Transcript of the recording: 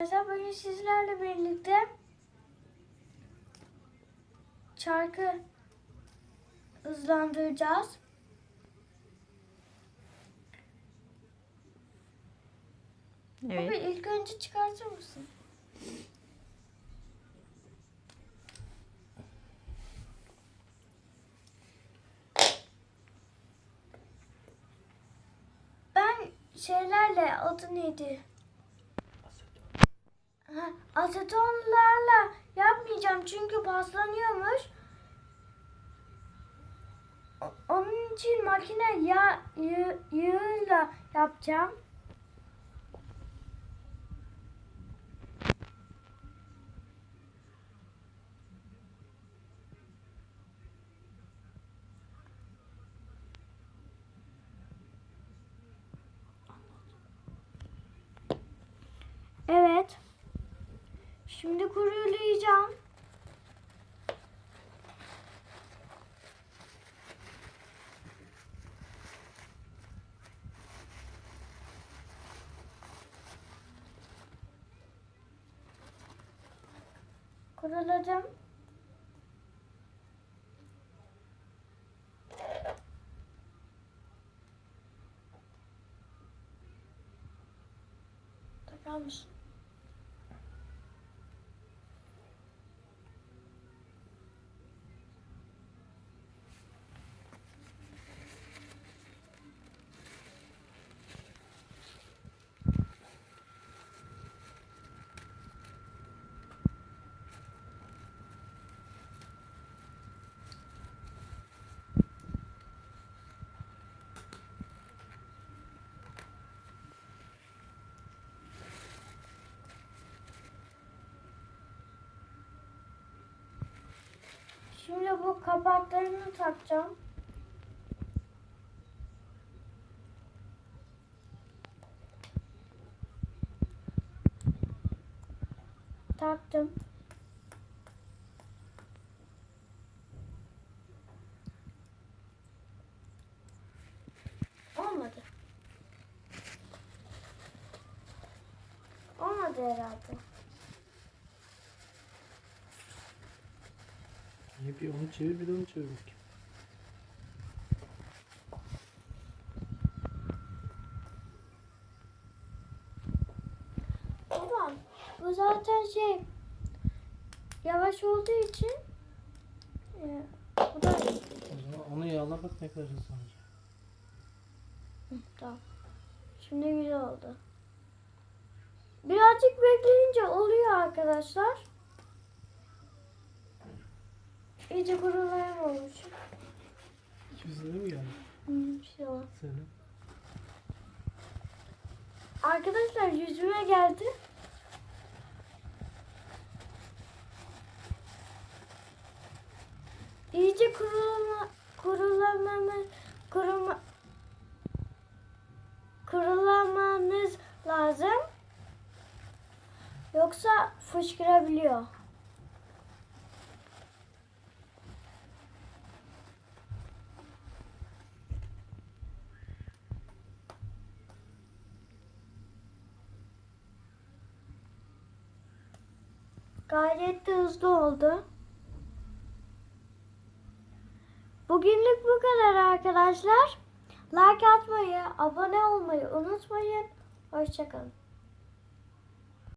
Mesela bugün sizlerle birlikte çarkı hızlandıracağız. Evet. Abi ilk önce çıkartır mısın? Ben adı neydi? Asetonlarla yapmayacağım çünkü paslanıyormuş. Onun için makine yağıyla yapacağım. Evet. Şimdi kurulayacağım. Kuruladım. Takar mısın? Şimdi bu kapaklarını takacağım. Taktım. Olmadı. Olmadı herhalde. Bir onu çevir, bir de onu çevir bakayım. Babam, bu zaten yavaş olduğu için bu da O zaman onu yağla, bak ne kadar hızlanacak. tamam. Şimdi güzel oldu. Birazcık bekleyince oluyor arkadaşlar. İyice kurulayan olmuş. Yüzüne mi geldi? Bir şey var. Senin. Arkadaşlar yüzüme geldi. İyice kurulamanız lazım. Yoksa fışkırabiliyor. Gayet de hızlı oldu. Bugünlük bu kadar arkadaşlar. Like atmayı, abone olmayı unutmayın. Hoşça kalın.